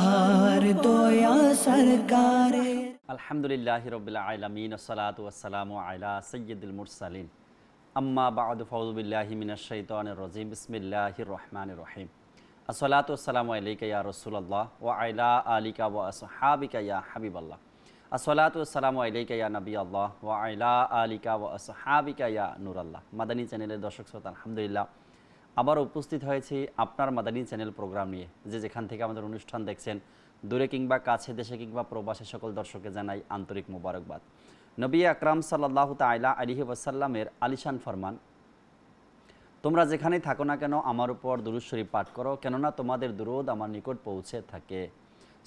আর দয়া সরকারে। আলহামদুলিল্লাহি রাব্বিল আলামিন ওয়াসসালাতু ওয়াসসালামু আলা সাইয়্যিদিল মুরসালিন আম্মা বা'দু ফাউযু বিল্লাহি মিনাশ শাইতানির রাজীম বিসমিল্লাহির রহমানির রহিম আসসালাতু ওয়াসসালামু আলাইকা ইয়া রাসূলুল্লাহ ওয়া আলা আলিকা ওয়া আসহাবিকা ইয়া হাবিবাল্লাহ আসসালাতু ওয়াসসালামু আলাইকা ইয়া নবিয়াল্লাহ ওয়া আলা আলিকা ওয়া আসহাবিকা ইয়া নূরাল্লাহ। মাদানী চ্যানেলের দর্শক শ্রোতা, আলহামদুলিল্লাহ আবার উপস্থিত হয়েছি আপনার মাদানী চ্যানেল প্রোগ্রাম নিয়ে। যেখান থেকে আমাদের অনুষ্ঠান দেখছেন, দূরে কিংবা কাছে, দেশে কিংবা প্রবাসে, সকল দর্শককে জানাই আন্তরিক মোবারকবাদ। নবী আকরাম সাল্লাল্লাহু তাআলা আলাইহি ওয়াসাল্লামের আলিশান ফরমান, তোমরা যেখানেই থাকো না কেন আমার উপর দুরূদ শরীফ পাঠ করো, কেননা তোমাদের দুরূদ আমার নিকট পৌঁছে থাকে।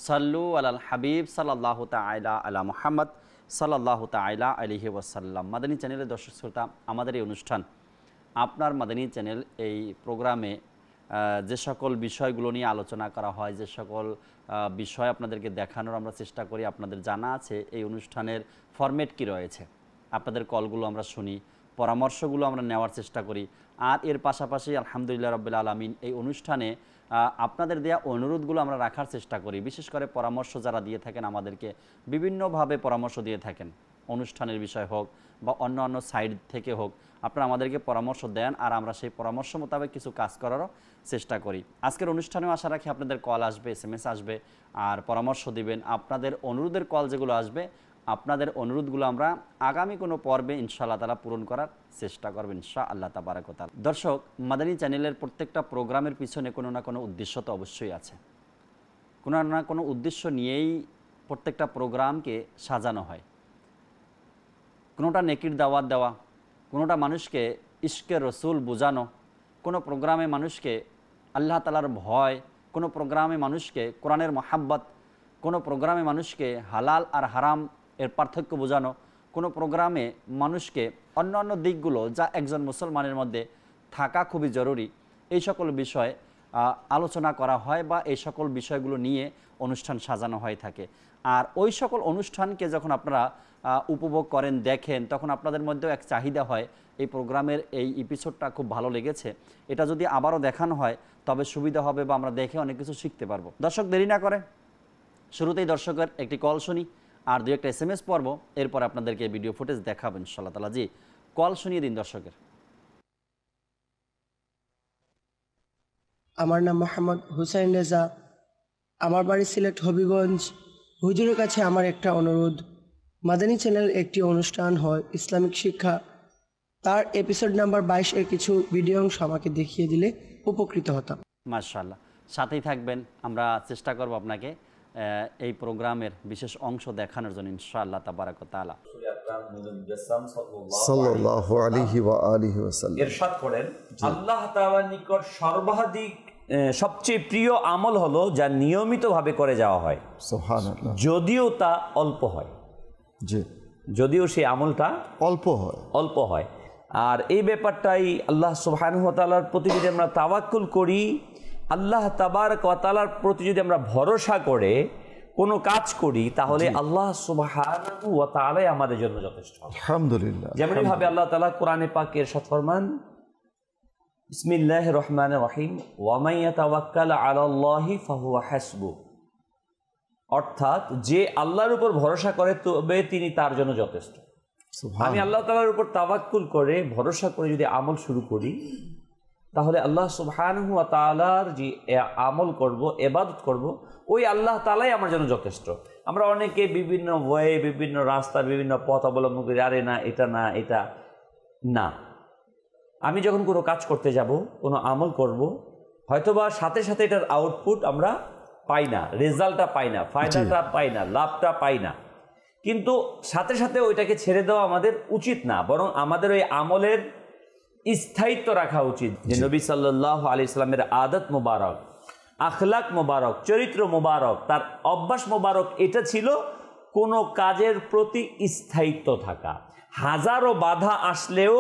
সাল্লু আলাল হাবিব সাল্লাল্লাহু তাআলা আলা মুহাম্মদ সাল্লাল্লাহু তাআলা আলাইহি ওয়াসাল্লাম। মাদানী চ্যানেলের দর্শক শ্রোতা, আমাদের এই অনুষ্ঠান আপনার মাদানী চ্যানেল এই প্রোগ্রামে যে সকল বিষয়গুলো নিয়ে আলোচনা করা হয়, যে সকল বিষয় আপনাদেরকে দেখানোর আমরা চেষ্টা করি, আপনাদের জানা আছে এই অনুষ্ঠানের ফরম্যাট কি রয়েছে। আপনাদের কলগুলো আমরা শুনি, পরামর্শগুলো আমরা নেওয়ার চেষ্টা করি। আর এর পাশাপাশি আলহামদুলিল্লাহ রাব্বিল আলামিন এই অনুষ্ঠানে আপনাদের দেয়া অনুরোধগুলো আমরা রাখার চেষ্টা করি। বিশেষ করে পরামর্শ যারা দিয়ে থাকেন, আমাদেরকে বিভিন্নভাবে পরামর্শ দিয়ে থাকেন, অনুষ্ঠানের বিষয় হোক বা অন্য অন্য সাইড থেকে হোক, আপনারা আমাদেরকে পরামর্শ দেন আর আমরা সেই পরামর্শ মোতাবেক কিছু কাজ করারও চেষ্টা করি। আজকের অনুষ্ঠানেও আশা রাখি আপনাদের কল আসবে, SMS আসবে আর পরামর্শ দিবেন। আপনাদের অনুরোধের কল যেগুলো আসবে, আপনাদের অনুরোধগুলো আমরা আগামী কোনো পর্বে ইনশাআল্লাহ তাআলা পূরণ করার চেষ্টা করবেন ইনশাআল্লাহ তাবারাক ওয়া তাআলা। দর্শক, মাদানী চ্যানেলের প্রত্যেকটা প্রোগ্রামের পিছনে কোনো না কোনো উদ্দেশ্য তো অবশ্যই আছে। কোনো না কোনো উদ্দেশ্য নিয়েই প্রত্যেকটা প্রোগ্রামকে সাজানো হয়। কোনোটা নেকির দাওয়াত দেওয়া, কোনোটা মানুষকে ইশকে রসুল বোঝানো, কোনো প্রোগ্রামে মানুষকে আল্লাহ তাআলার ভয়, কোনো প্রোগ্রামে মানুষকে কোরআনের মহাব্বত, কোনো প্রোগ্রামে মানুষকে হালাল আর হারাম এর পার্থক্য বোঝানো, কোনো প্রোগ্রামে মানুষকে অন্য অন্য দিকগুলো যা একজন মুসলমানের মধ্যে থাকা খুবই জরুরি, এই সকল বিষয় আলোচনা করা হয় বা এই সকল বিষয়গুলো নিয়ে অনুষ্ঠান সাজানো হয়ে থাকে। আর ওই সকল অনুষ্ঠানকে যখন আপনারা উপভোগ করেন, দেখেন, তখন আপনাদের মধ্যেও এক চাহিদা হয়, এই প্রোগ্রামের এই এপিসোডটা খুব ভালো লেগেছে, এটা যদি আবারও দেখানো হয় তবে সুবিধা হবে বা আমরা দেখে অনেক কিছু শিখতে পারবো। দর্শক, দেরি না করে শুরুতেই দর্শকের একটি কল শুনি আর দু একটা SMS পড়ব, এরপর আপনাদেরকে ভিডিও ফুটেজ দেখাবেন ইনশাআল্লাহ তাআলা। জি, কল শুনিয়ে দিন দর্শকের। আমার নাম মোহাম্মদ হুসাইন রেজা, আমার বাড়ি সিলেট হবিগঞ্জ। হুজুরের কাছে আমার একটা অনুরোধ, মাদানী চ্যানেল একটি অনুষ্ঠান হয় ইসলামিক শিক্ষা, তার এপিসোড নাম্বার 22 এর কিছু ভিডিও অংশ আমাকে দেখিয়ে দিলে উপকৃত হতাম। মাশাআল্লাহ, সাথেই থাকবেন, আমরা চেষ্টা করব আপনাকে এই প্রোগ্রামের বিশেষ অংশ দেখানোর জন্য ইনশাআল্লাহ তাবারাক ওয়া তাআলা। সাল্লাল্লাহু আলাইহি ওয়া আলিহি ওয়াসাল্লাম ইরশাদ করেন, আল্লাহ তাআলার নিকট সর্বাধিক সবচেয়ে প্রিয় আমল হলো যা নিয়মিতভাবে করে যাওয়া হয়, সুবহানাল্লাহ, যদিও তা অল্প হয়। জি, যদিও সেই আমলটা অল্প হয়। আর এই ব্যাপারটাই আল্লাহ সুবহানাহু ওয়া তাআলার প্রতি যদি আমরা তাওয়াক্কুল করি, আল্লাহ তাবারক ওয়া তাআলার প্রতি যদি আমরা ভরসা করে কোনো কাজ করি, তাহলে আল্লাহ সুবহানাহু ওয়া তাআলাই আমাদের জন্য যথেষ্ট। আলহামদুলিল্লাহ। যেমনি ভাবে আল্লাহ তাআলা কোরআনে পাকে ইরশাদ ফরমান, বিসমিল্লাহির রহমানির রহিম, ওয়া মান ইয়াতাওয়াক্কাল আলাল্লাহি ফাহুয়া হাসবুহ, অর্থাৎ যে আল্লাহর উপর ভরসা করে তবে তিনি তার জন্য যথেষ্ট। আমি আল্লাহ তাআলার উপর তাওয়াক্কুল করে ভরসা করে যদি আমল শুরু করি, তাহলে আল্লাহ সুবহানাহু ওয়া তাআলার যে আমল করব, ইবাদত করব, ওই আল্লাহ তাআলাই আমার জন্য যথেষ্ট। আমরা অনেকে বিভিন্ন ওয়ে, বিভিন্ন রাস্তার বিভিন্ন পথ অবলম্বন করি, আরে না এটা না, এটা না। আমি যখন কোনো কাজ করতে যাব, কোনো আমল করব, হয়তোবা সাথে সাথে এটার আউটপুট আমরা পাই না, রেজাল্টটা পাই না, ফায়দাটা পাই না, লাভটা পাই না, কিন্তু সাথে সাথে ওইটাকে ছেড়ে দেওয়া আমাদের উচিত না, বরং আমাদের ওই আমলের স্থায়িত্ব রাখা উচিত। যে নবী সাল্লাল্লাহু আলাইহি সাল্লামের আদত মোবারক, আখলাক মোবারক, চরিত্র মোবারক, তার অভ্যাস মোবারক এটা ছিল কোনো কাজের প্রতি স্থায়িত্ব থাকা। হাজারো বাধা আসলেও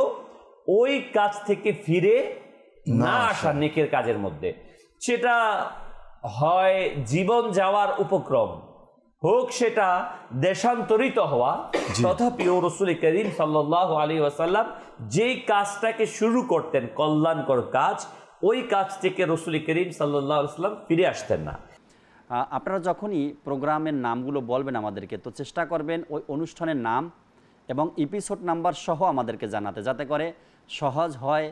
ওই কাজ থেকে ফিরে না আসা নেকের কাজের মধ্যে, সেটা হয় জীবন যাওয়ার উপক্রম, হোক সেটা দেশান্তরিত হওয়া, তথাপিও রাসূল করিম সাল্লাল্লাহু আলাইহি ওয়াসাল্লাম যেই কাজটাকে শুরু করতেন কল্যাণকর কাজ, ওই কাজ থেকে রাসূল করিম সাল্লাল্লাহু আলাইহি ওয়াসাল্লাম ফিরে আসতেন না। আপনারা যখনই প্রোগ্রামের নামগুলো বলবেন আমাদেরকে, তো চেষ্টা করবেন ওই অনুষ্ঠানের নাম এবং এপিসোড নাম্বার সহ আমাদেরকে জানাতে, যাতে করে সহজ হয়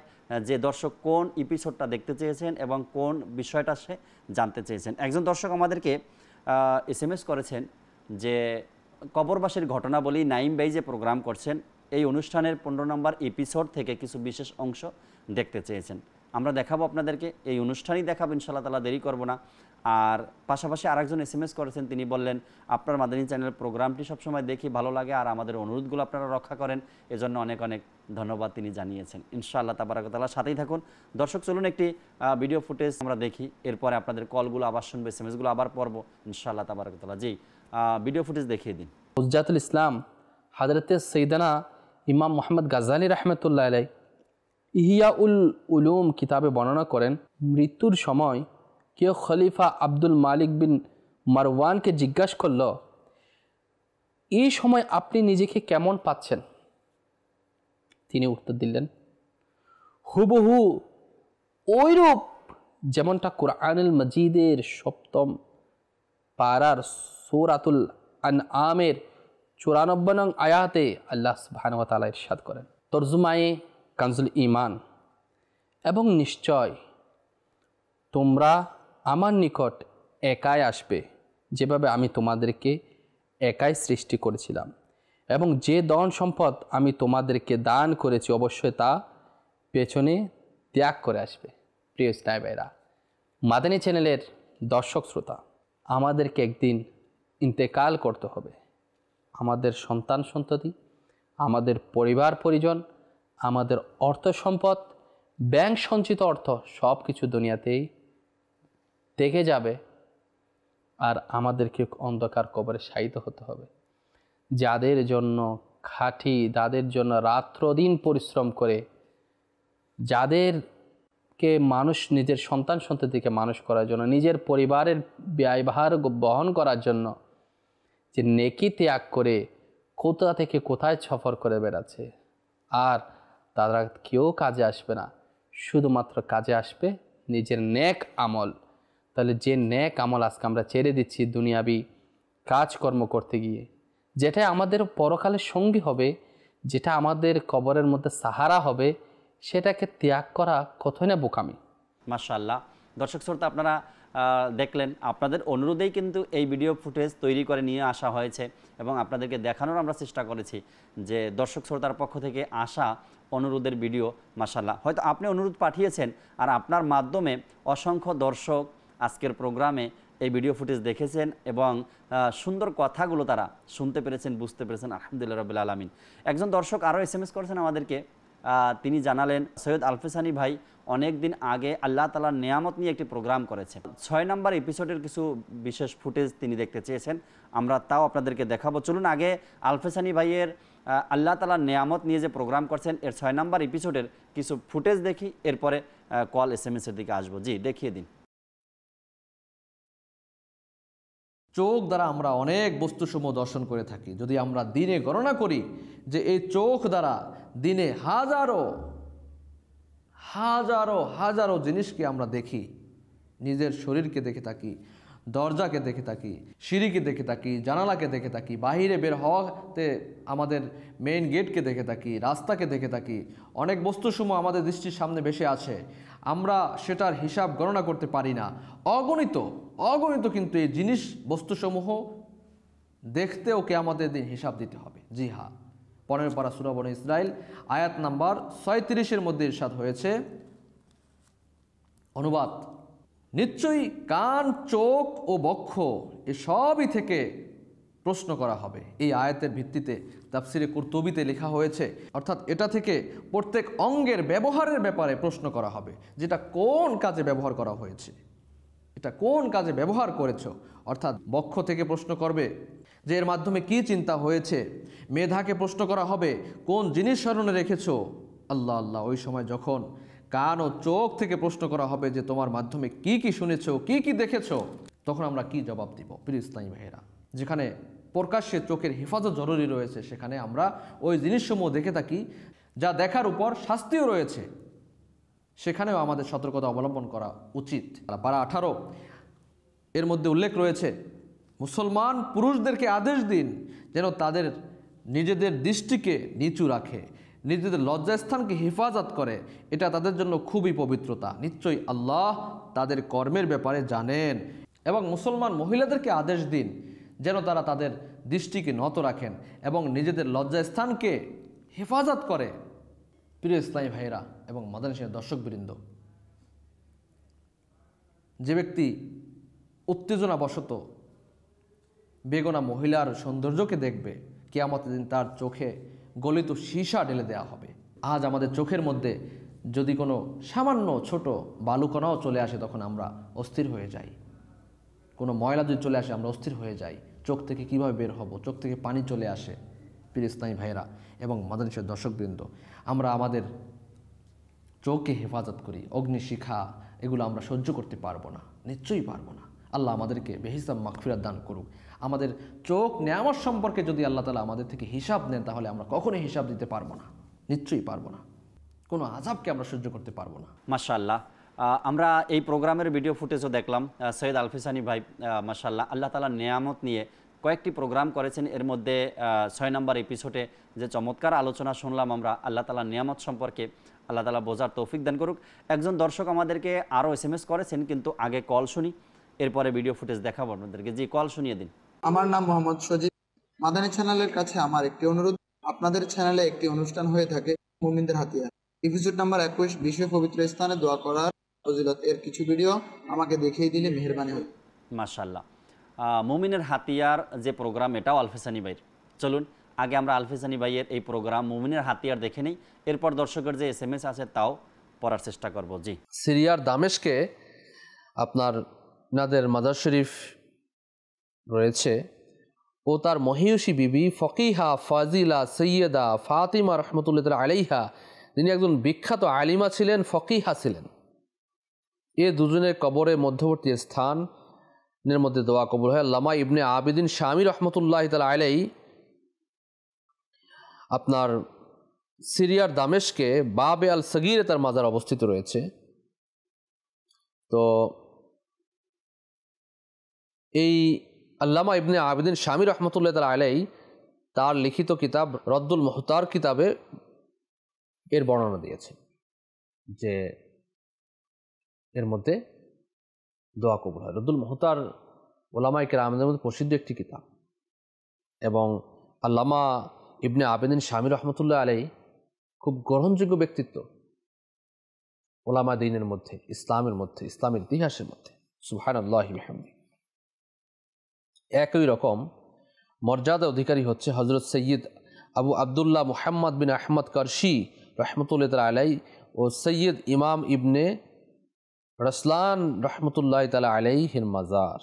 যে দর্শক কোন এপিসোডটা দেখতে চেয়েছেন এবং কোন বিষয়টা সে জানতে চেয়েছেন। একজন দর্শক আমাদেরকে SMS করেছেন যে কবরবাসীর ঘটনা বলি নাইম ভাই যে প্রোগ্রাম করছেন এই অনুষ্ঠানের 15 নম্বর এপিসোড থেকে কিছু বিশেষ অংশ দেখতে চেয়েছেন। আমরা দেখাবো আপনাদেরকে, এই অনুষ্ঠানই দেখাবো ইনশাআল্লাহ তাআলা, দেরি করব না। আর পাশাপাশি আরেকজন SMS করেছেন, তিনি বললেন আপনার মাদানী চ্যানেল প্রোগ্রামটি সবসময় দেখি, ভালো লাগে, আর আমাদের অনুরোধগুলো আপনারা রক্ষা করেন, এজন্য অনেক অনেক ধন্যবাদ তিনি জানিয়েছেন। ইনশাআল্লাহ তাবারাক ওয়া তাআলা সাথেই থাকুন। দর্শক চলুন একটি ভিডিও ফুটেজ আমরা দেখি, এরপরে আপনাদের কলগুলো আবার শুনবো, SMS-গুলো আবার পড়বো ইনশাআল্লাহ তাবারাক ওয়া তাআলা। জি, ভিডিও ফুটেজ দেখিয়ে দিন। হুজ্জাতুল ইসলাম হযরতে সৈয়দনা ইমাম মুহাম্মদ গাজ্জালী রাহমাতুল্লাহ আলাইহি ইহিয়াউল উলুম কিতাবে বর্ণনা করেন, মৃত্যুর সময় কেউ খলিফা আব্দুল মালিক বিন মারওয়ানকে জিজ্ঞাসা করল, এই সময় আপনি নিজেকে কেমন পাচ্ছেন? তিনি উত্তর দিলেন, হুবহু ওইরূপ যেমনটা কুরআনুল মজিদের 7ম পারার সূরাতুল আনআমের 94 নং আয়াতে আল্লাহ সুবহানাহু ওয়া তাআলা ইরশাদ করেন। তরজুমায়ে কানজুল ঈমান, এবং নিশ্চয় তোমরা আমার নিকট একাই আসবে যেভাবে আমি তোমাদেরকে একাই সৃষ্টি করেছিলাম, এবং যে ধন সম্পদ আমি তোমাদেরকে দান করেছি অবশ্যই তা পেছনে ত্যাগ করে আসবে। প্রিয় ইসলামী ভাইরা, মাদানী চ্যানেলের দর্শক শ্রোতা, আমাদেরকে একদিন ইন্তেকাল করতে হবে। আমাদের সন্তান সন্ততি, আমাদের পরিবার পরিজন, আমাদের অর্থ সম্পদ, ব্যাংক সঞ্চিত অর্থ সব কিছু দুনিয়াতেই থেকে যাবে, আর আমাদেরকে অন্ধকার কবরে শায়িত হতে হবে। যাদের জন্য খাঁটি, যাদের জন্য রাত্রদিন পরিশ্রম করে, যাদেরকে মানুষ নিজের সন্তান সন্ততিকে মানুষ করার জন্য, নিজের পরিবারের ব্যয়ভার বহন করার জন্য যে নেকি ত্যাগ করে কোথা থেকে কোথায় সফর করে বেড়াচ্ছে, আর তারা কেউ কাজে আসবে না, শুধুমাত্র কাজে আসবে নিজের নেক আমল। তাহলে যে নেক আমল আজকে আমরা ছেড়ে দিচ্ছি দুনিয়াবি কাজকর্ম করতে গিয়ে, যেটা আমাদের পরকালের সঙ্গী হবে, যেটা আমাদের কবরের মধ্যে সাহারা হবে, সেটাকে ত্যাগ করা কতই না বোকামি। মাশাআল্লাহ। দর্শক শ্রোতা, আপনারা দেখলেন, আপনাদের অনুরোধেই কিন্তু এই ভিডিও ফুটেজ তৈরি করে নিয়ে আসা হয়েছে এবং আপনাদেরকে দেখানোর আমরা চেষ্টা করেছি যে দর্শক শ্রোতার পক্ষ থেকে আসা অনুরোধের ভিডিও। মাশাআল্লাহ, হয়তো আপনি অনুরোধ পাঠিয়েছেন আর আপনার মাধ্যমে অসংখ্য দর্শক আজকের প্রোগ্রামে এই ভিডিও ফুটেজ দেখেছেন এবং সুন্দর কথাগুলো তারা শুনতে পেরেছেন, বুঝতে পেরেছেন। আলহামদুলিল্লাহ রাব্বিল আলামিন। একজন দর্শক আরও SMS করেছেন আমাদেরকে, তিনি জানালেন সৈয়দ আলফেসানি ভাই অনেক দিন আগে আল্লাহ তাআলার নেয়ামত নিয়ে একটি প্রোগ্রাম করেছেন, 6 নম্বর এপিসোডের কিছু বিশেষ ফুটেজ তিনি দেখতে চেয়েছেন, আমরা তাও আপনাদেরকে দেখাবো। চলুন আগে আলফেসানি ভাইয়ের আল্লাহ তাআলার নেয়ামত নিয়ে যে প্রোগ্রাম করছেন এর 6 নম্বর এপিসোডের কিছু ফুটেজ দেখি, এরপরে কল SMS-এর দিকে আসবো। জি, দেখিয়ে দিন। চোখ দ্বারা আমরা অনেক বস্তুসমূহ দর্শন করে থাকি। যদি আমরা দিনে গণনা করি যে এই চোখ দ্বারা দিনে হাজারো হাজারো হাজারো জিনিসকে আমরা দেখি, নিজের শরীরকে দেখে থাকি, দরজাকে দেখে থাকি, সিঁড়িকে দেখে থাকি, জানালাকে দেখে থাকি, বাহিরে বের হওয়াতে আমাদের মেইন গেটকে দেখে থাকি, রাস্তাকে দেখে থাকি, অনেক বস্তুসমূহ আমাদের দৃষ্টির সামনে ভেসে আছে, আমরা সেটার হিসাব গণনা করতে পারি না। অগণিত অগণিত কিন্তু এই জিনিস বস্তুসমূহ দেখতেও কিয়ামতের দিন হিসাব দিতে হবে। জি হ্যাঁ, 15 পারা সূরা বনী ইসরাইল আয়াত নাম্বার 36-এর মধ্যে ইরশাদ হয়েছে, অনুবাদ, নিশ্চয়ই কান, চোখ ও বক্ষ এসবই থেকে প্রশ্ন করা হবে। এই আয়াতের ভিত্তিতে তাফসিরে কুরতুবিতে লেখা হয়েছে, অর্থাৎ এটা থেকে প্রত্যেক অঙ্গের ব্যবহারের ব্যাপারে প্রশ্ন করা হবে, যেটা কোন কাজে ব্যবহার করা হয়েছে, এটা কোন কাজে ব্যবহার করেছো। অর্থাৎ বক্ষ থেকে প্রশ্ন করবে যে এর মাধ্যমে কি চিন্তা হয়েছে, মেধাকে প্রশ্ন করা হবে কোন জিনিস স্মরণে রেখেছো। আল্লাহ আল্লাহ, ওই সময় যখন কান ও চোখ থেকে প্রশ্ন করা হবে যে তোমার মাধ্যমে কি কি শুনেছো, কি কি দেখেছো, তখন আমরা কি জবাব দিব? প্রিয় ইসলামী ভাইয়েরা, যেখানে প্রকাশ্যে চোখের হেফাজত জরুরি রয়েছে, সেখানে আমরা ওই জিনিসসমূহ দেখে থাকি যা দেখার উপর শাস্তিও রয়েছে, সেখানেও আমাদের সতর্কতা অবলম্বন করা উচিত। পারা 18 এর মধ্যে উল্লেখ রয়েছে মুসলমান পুরুষদেরকে আদেশ দিন যেন তাদের নিজেদের দৃষ্টিকে নিচু রাখে, নিজেদের লজ্জাস্থানকে হেফাজত করে। এটা তাদের জন্য খুবই পবিত্রতা। নিশ্চয়ই আল্লাহ তাদের কর্মের ব্যাপারে জানেন। এবং মুসলমান মহিলাদেরকে আদেশ দিন যেন তারা তাদের দৃষ্টিকে নত রাখেন এবং নিজেদের লজ্জাস্থানকে হেফাজত করে। প্রিয় ইসলামী ভাইরা এবং মাদানী দর্শকবৃন্দ, যে ব্যক্তি উত্তেজনাবশত বেগনা মহিলার সৌন্দর্যকে দেখবে, কিয়ামতের দিন তার চোখে গলিত সীসা ঢেলে দেওয়া হবে। আজ আমাদের চোখের মধ্যে যদি কোনো সামান্য ছোট বালুকণাও চলে আসে তখন আমরা অস্থির হয়ে যাই। কোনো ময়লা যদি চলে আসে আমরা অস্থির হয়ে যাই। চোখ থেকে কিভাবে বের হব, চোখ থেকে পানি চলে আসে। প্রিয় ইসলামী ভাইরা এবং মাদানী দর্শকবৃন্দ, আমরা আমাদের চোখকে হেফাজত করি। অগ্নিশিখা এগুলো আমরা সহ্য করতে পারবো না, নিশ্চয়ই পারবো না। আল্লাহ আমাদেরকে বেহিসাব মাগফিরাত দান করুক। আমাদের চোখ নেয়ামত সম্পর্কে যদি আল্লাহ তাআলা আমাদের থেকে হিসাব নেন তাহলে আমরা কখনোই হিসাব দিতে পারবো না, নিশ্চয়ই পারবো না। কোনো আযাবকে আমরা সহ্য করতে পারবো না। মাশাআল্লাহ, আমরা এই প্রোগ্রামের ভিডিও ফুটেজও দেখলাম। সৈয়দ আলফিসানি ভাই মাশাআল্লাহ আল্লাহ তাআলার নেয়ামত নিয়ে কয়েকটি প্রোগ্রাম করেছেন। এর মধ্যে 6 নম্বর এপিসোডে যে চমৎকার আলোচনা শুনলাম আমরা আল্লাহ তাআলার নেয়ামত সম্পর্কে, আল্লাহ তাআলা বোঝার তৌফিক দান করুক। একজন দর্শক আমাদেরকে আরও SMS করেছেন, কিন্তু আগে কল শুনি, এরপরে ভিডিও ফুটেজ দেখাবো আপনাদেরকে। জি, কল শুনিয়ে দিন। আমার নাম মোহাম্মদ সজীব। মাদানী চ্যানেলের কাছে আমার একটি অনুরোধ, আপনাদের চ্যানেলে একটি অনুষ্ঠান হয়ে থাকে মুমিনদের হাতিয়ার, এপিসোড নাম্বার 21, বিশ্বে পবিত্র স্থানে দোয়া করার ফজিলত, এর কিছু ভিডিও আমাকে দেখিয়ে দিলে মেহেরবানি হবে। মাশাআল্লাহ, মুমিনের হাতিয়ার যে প্রোগ্রাম, এটাও আলফিসানি ভাইয়ের। চলুন আগে আমরা আলফিসানি ভাইয়ের এই প্রোগ্রাম মুমিনের হাতিয়ার দেখে নিই, এরপর দর্শকের যে SMS আছে তাও পড়ার চেষ্টা করব। জি, সিরিয়ার দামেশকে আপনার নাদের মাজার শরীফ রয়েছে ও তার মহিয়সী বিবি ফকিহা ফাজিলা সৈয়দা ফাতিমা রহমতুল্লাহ আলাইহা, তিনি একজন বিখ্যাত আলিমা ছিলেন, ফকিহা ছিলেন। এ দুজনের কবরে মধ্যবর্তী স্থানের মধ্যে দোয়া কবুল হয়। আল্লামা ইবনে আবিদিন শামী রহমতুল্লাহ তাআলা আলাইহি আপনার সিরিয়ার দামেশকে বাবে আল সগীরে তার মাজার অবস্থিত রয়েছে। তো এই আল্লামা ইবনে আবিদিন শামী রহমতুল্লাহ তাআলা আলাইহি তার লিখিত কিতাব রদ্দুল মুহতার কিতাবে এর বর্ণনা দিয়েছে যে এর মধ্যে দোয়া কবুল হয়। রদ্দুল মুহতার ওলামায়ে কেরামদের মধ্যে প্রসিদ্ধ একটি কিতাব, এবং আল্লামা ইবনে আবিদিন শামী রহমতুল্লাহ আলাইহি খুব গ্রহণযোগ্য ব্যক্তিত্ব ওলামা দ্বীনের মধ্যে, ইসলামের মধ্যে, ইসলামের ইতিহাসের মধ্যে। সুবহানাল্লাহি ওয়া বিহামদিহি। একই রকম মর্যাদা অধিকারী হচ্ছে হযরত সৈয়দ আবু আবদুল্লাহ মুহাম্মদ বিন আহমদ কারশি রহমতুল্লাহ তাআলা আলাইহি ও সৈয়দ ইমাম ইবনে রসলান রহমতুল্লাহ তাআলা আলাইহির মাজার।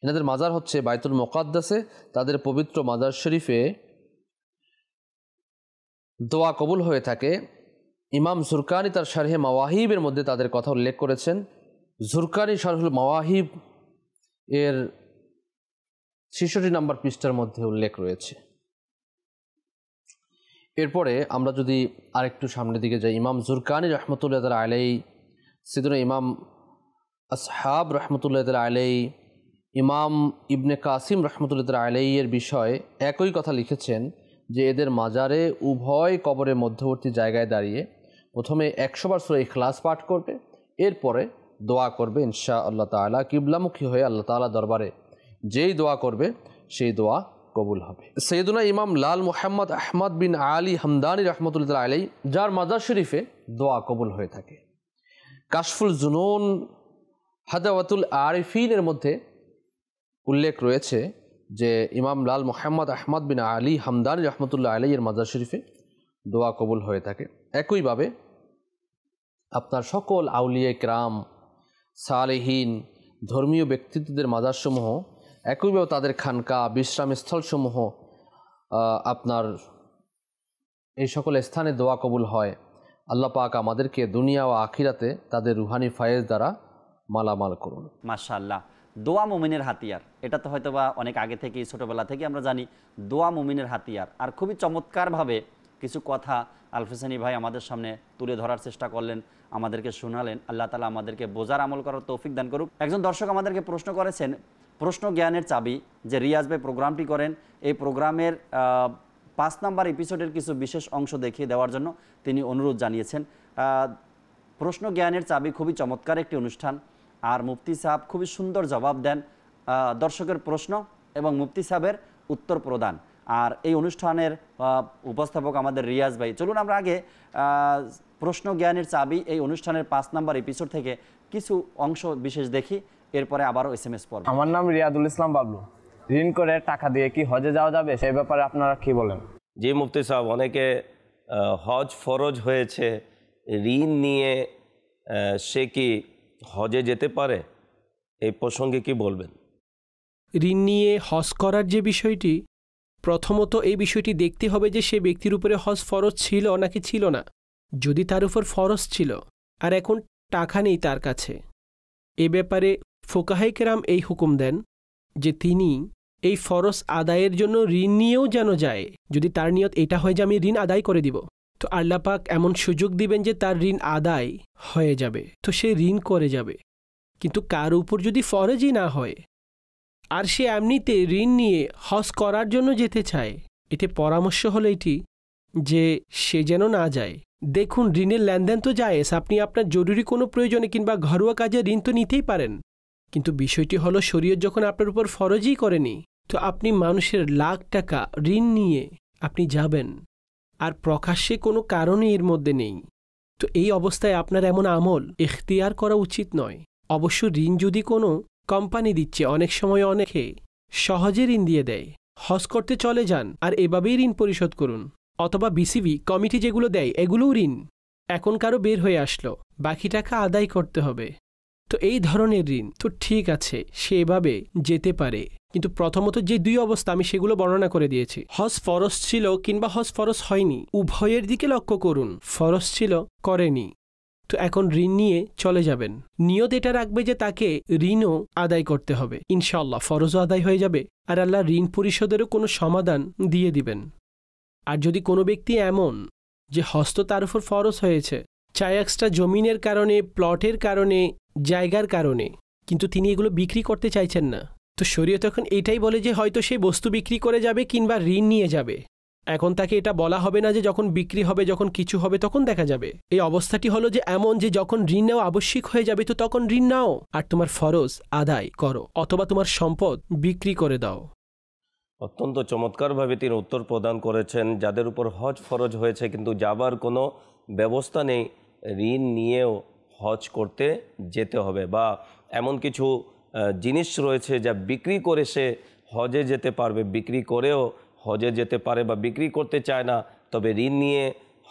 এনাদের মাজার হচ্ছে বাইতুল মুকাদ্দাসে। তাদের পবিত্র মাজার শরীফে দোয়া কবুল হয়ে থাকে। ইমাম জুরকানি তার শারহে মাওয়াহিবের মধ্যে তাদের কথা উল্লেখ করেছেন। জুরকানি শারহুল মাওয়াহিব এর 66 নম্বর পৃষ্ঠার মধ্যে উল্লেখ রয়েছে। এরপরে আমরা যদি আরেকটু সামনের দিকে যাই, ইমাম জুরকানি রহমতুল্লাহ তাআলা আলাইহি, সিদনা ইমাম আসহাব রহমতুল্লাহ তাআলা আলাইহি, ইমাম ইবনে কাসিম রহমতুল্লাহ তাআলা আলাইহি এর বিষয়ে একই কথা লিখেছেন যে এদের মাজারে উভয় কবরের মধ্যবর্তী জায়গায় দাঁড়িয়ে প্রথমে 100 বার সূরা ইখলাস পাঠ করবে, এরপরে দোয়া করবে ইনশাআল্লাহ তাআলা কিবলামুখী হয়ে আল্লাহ তাআলা দরবারে যেই দোয়া করবে সেই দোয়া কবুল হবে। সৈয়দুনা ইমাম লাল মুহাম্মদ আহমদ বিন আলী হামদানি রহমতুল্লাহ তাআলা আলাইহি, যার মাজার শরীফে দোয়া কবুল হয়ে থাকে। কাশফুল জুনুন হাদাওয়াতুল আরিফিনের মধ্যে উল্লেখ রয়েছে যে ইমাম লাল মুহাম্মদ আহমদ বিন আলী হামদানি রহমতুল্লাহ আলাইহির মাজার শরীফে দোয়া কবুল হয়ে থাকে। একইভাবে আপনার সকল আউলিয়া কিরাম, সালেহীন, ধর্মীয় ব্যক্তিত্বদের মাজারসমূহ, একইভাবে তাদের খানকা, বিশ্রামস্থলসমূহ আপনার এই সকল স্থানে দোয়া কবুল হয়। আল্লাহ পাক আমাদেরকে দুনিয়া ও আখিরাতে তাদের রুহানি ফায়েজ দ্বারা মালামাল করুন। মাশাআল্লাহ, দোয়া মুমিনের হাতিয়ার, এটা তো হয়তো বা অনেক আগে থেকেই, ছোটোবেলা থেকে আমরা জানি দোয়া মুমিনের হাতিয়ার। আর খুবই চমৎকারভাবে কিছু কথা আলফিসানি ভাই আমাদের সামনে তুলে ধরার চেষ্টা করলেন। আমাদেরকে শোনালেন। আল্লাহ তাআলা আমাদেরকে বোঝার আমল করার তৌফিক দান করুক। একজন দর্শক আমাদেরকে প্রশ্ন করেছেন, প্রশ্ন জ্ঞানের চাবি যে রিয়াজ ভাই প্রোগ্রামটি করেন, এই প্রোগ্রামের 5 নম্বর এপিসোডের কিছু বিশেষ অংশ দেখিয়ে দেওয়ার জন্য তিনি অনুরোধ জানিয়েছেন। প্রশ্ন জ্ঞানের চাবি খুবই চমৎকার একটি অনুষ্ঠান, আর মুফতি সাহেব খুবই সুন্দর জবাব দেন দর্শকের প্রশ্ন এবং মুফতি সাহেবের উত্তর প্রদান। আর এই অনুষ্ঠানের উপস্থাপক আমাদের রিয়াজ ভাই। চলুন আমরা আগে প্রশ্ন জ্ঞানের চাবি এই অনুষ্ঠানের 5 নম্বর এপিসোড থেকে কিছু অংশ বিশেষ দেখি, এরপরে আবারও SMS পড়ব। আমার নাম রিয়াদুল ইসলাম বাবলু। ঋণ করে টাকা দিয়ে কি হজে যাওয়া যাবে, সেই ব্যাপারে আপনারা কি বলেন? জি মুফতি সাহেব, অনেকে হজ ফরজ হয়েছে, ঋণ নিয়ে সে কি হজে যেতে পারে, এই প্রসঙ্গে কি বলবেন? ঋণ নিয়ে হজ করার যে বিষয়টি, প্রথমত এই বিষয়টি দেখতে হবে যে সে ব্যক্তির উপরে হজ ফরজ ছিল নাকি ছিল না। যদি তার উপর ফরজ ছিল আর এখন টাকা নেই তার কাছে, এ ব্যাপারে ফুকাহায়ে কেরাম এই হুকুম দেন যে তিনি এই ফরজ আদায়ের জন্য ঋণ নিয়েও যেন যায়। যদি তার নিয়ত এটা হয় যে আমি ঋণ আদায় করে দিব, তো আল্লাহ পাক এমন সুযোগ দিবেন যে তার ঋণ আদায় হয়ে যাবে, তো সে ঋণ করে যাবে। কিন্তু কার উপর যদি ফরজই না হয় আর সে এমনিতে ঋণ নিয়ে হজ করার জন্য যেতে চায়, এতে পরামর্শ হলো এটি যে সে যেন না যায়। দেখুন, ঋণের লেনদেন তো জায়েজ, আপনি আপনার জরুরি কোনো প্রয়োজনে কিংবা ঘরোয়া কাজে ঋণ তো নিতেই পারেন, কিন্তু বিষয়টি হলো শরীয়ত যখন আপনার উপর ফরজই করেনি, তো আপনি মানুষের লাখ টাকা ঋণ নিয়ে আপনি যাবেন আর প্রকাশ্যে কোনো কারণে এর মধ্যে নেই, তো এই অবস্থায় আপনার এমন আমল ইখতিয়ার করা উচিত নয়। অবশ্য ঋণ যদি কোনো কোম্পানি দিচ্ছে, অনেক সময় অনেকে সহজে ঋণ দিয়ে দেয়, হজ করতে চলে যান আর এভাবেই ঋণ পরিশোধ করুন। অথবা বিসিবি কমিটি যেগুলো দেয় এগুলোও ঋণ, এখন কারো বের হয়ে আসলো, বাকি টাকা আদায় করতে হবে, তো এই ধরনের ঋণ তো ঠিক আছে, সে এভাবে যেতে পারে। কিন্তু প্রথমত যে 2 অবস্থা আমি সেগুলো বর্ণনা করে দিয়েছি, হজ ফরজ ছিল কিংবা হজ ফরজ হয়নি, উভয়ের দিকে লক্ষ্য করুন। ফরজ ছিল, করেনি, তো এখন ঋণ নিয়ে চলে যাবেন। নিয়ত এটা রাখবে যে তাকে ঋণও আদায় করতে হবে, ইনশাআল্লাহ ফরজও আদায় হয়ে যাবে আর আল্লাহ ঋণ পরিশোধেরও কোনো সমাধান দিয়ে দিবেন। আর যদি কোনো ব্যক্তি এমন যে হস্ত তার উপর ফরজ হয়েছে, চাই এক্সট্রা জমিনের কারণে, প্লটের কারণে, জায়গার কারণে, কিন্তু তিনি এগুলো বিক্রি করতে চাইছেন না, তো শরীয়ত এখন এটাই বলে যে হয়তো সেই বস্তু বিক্রি করে যাবে কিংবা ঋণ নিয়ে যাবে। এখন তাকে এটা বলা হবে না যে যখন বিক্রি হবে, যখন কিছু হবে তখন দেখা যাবে। এই অবস্থাটি হলো যে এমন যে যখন ঋণ নেওয়া আবশ্যিক হয়ে যাবে তো তখন ঋণ নাও আর তোমার ফরজ আদায় করো, অথবা তোমার সম্পদ বিক্রি করে দাও। অত্যন্ত চমৎকারভাবে তিনি উত্তর প্রদান করেছেন। যাদের উপর হজ ফরজ হয়েছে কিন্তু যাবার কোনো ব্যবস্থা নেই, ঋণ নিয়েও হজ করতে যেতে হবে, বা এমন কিছু জিনিস রয়েছে যা বিক্রি করে সে হজে যেতে পারবে, বিক্রি করেও হজে যেতে পারে, বা বিক্রি করতে চায় না তবে ঋণ নিয়ে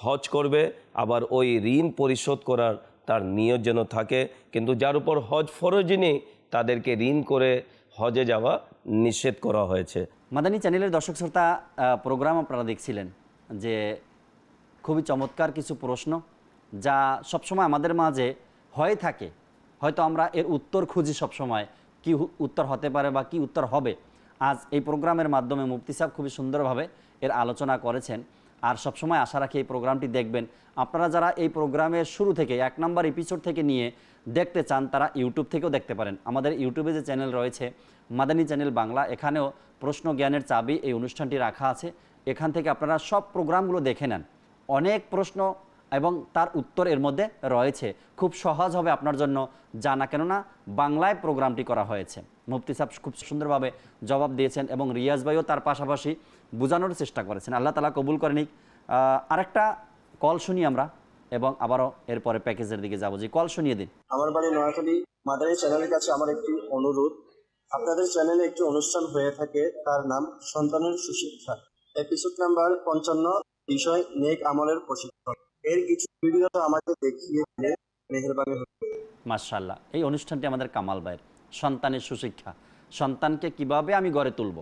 হজ করবে, আবার ওই ঋণ পরিশোধ করার তার নিয়ত যেন থাকে। কিন্তু যার উপর হজ ফরজই নেই তাদেরকে ঋণ করে হজে যাওয়া নিষেধ করা হয়েছে। মাদানী চ্যানেলের দর্শক শ্রোতা, প্রোগ্রাম আপনারা দেখছিলেন যে খুবই চমৎকার কিছু প্রশ্ন যা সবসময় আমাদের মাঝে হয়ে থাকে, হয়তো আমরা এর উত্তর খুঁজি সবসময়, কি উত্তর হতে পারে বা কি উত্তর হবে। আজ এই প্রোগ্রামের মাধ্যমে মুফতি সাহেব খুবই সুন্দরভাবে এর আলোচনা করেছেন, আর সবসময় আশা রাখি এই প্রোগ্রামটি দেখবেন। আপনারা যারা এই প্রোগ্রামের শুরু থেকে 1 নম্বর এপিসোড থেকে নিয়ে দেখতে চান তারা ইউটিউব থেকেও দেখতে পারেন। আমাদের ইউটিউবে যে চ্যানেল রয়েছে মাদানী চ্যানেল বাংলা, এখানেও প্রশ্ন জ্ঞানের চাবি এই অনুষ্ঠানটি রাখা আছে, এখান থেকে আপনারা সব প্রোগ্রামগুলো দেখে নেন। অনেক প্রশ্ন এবং তার উত্তর এর মধ্যে রয়েছে, খুব সহজ হবে আপনার জন্য জানা, কেননা বাংলায় প্রোগ্রামটি করা হয়েছে। মুফতি সাহেব খুব সুন্দরভাবে জবাব দিয়েছেন এবং রিয়াজ ভাইও তার পাশাপাশি বোঝানোর চেষ্টা করেছেন। আল্লাহ তাআলা কবুল করে নিক। আরেকটা কল শুনি আমরা এবং আবারও এরপরে প্যাকেজের দিকে যাবো। যে কল শুনিয়ে দিন। আমার বাড়ি নোয়াখালী। মাদানী চ্যানেলের কাছে আমার একটি অনুরোধ, আপনাদের চ্যানেলে একটি অনুষ্ঠান হয়ে থাকে, তার নাম সন্তানের সুশিক্ষা, এপিসোড নাম্বার 55, বিষয় নেক আমলের প্রশিক্ষণ। এর কিছু ভিডিও আমাকে দেখিয়ে দিলে মেহেরবানি হবে। মাশাআল্লাহ, এই অনুষ্ঠানটি আমাদের কামাল ভাইয়ের সন্তানের সুশিক্ষা, সন্তানকে কিভাবে আমি গড়ে তুলব,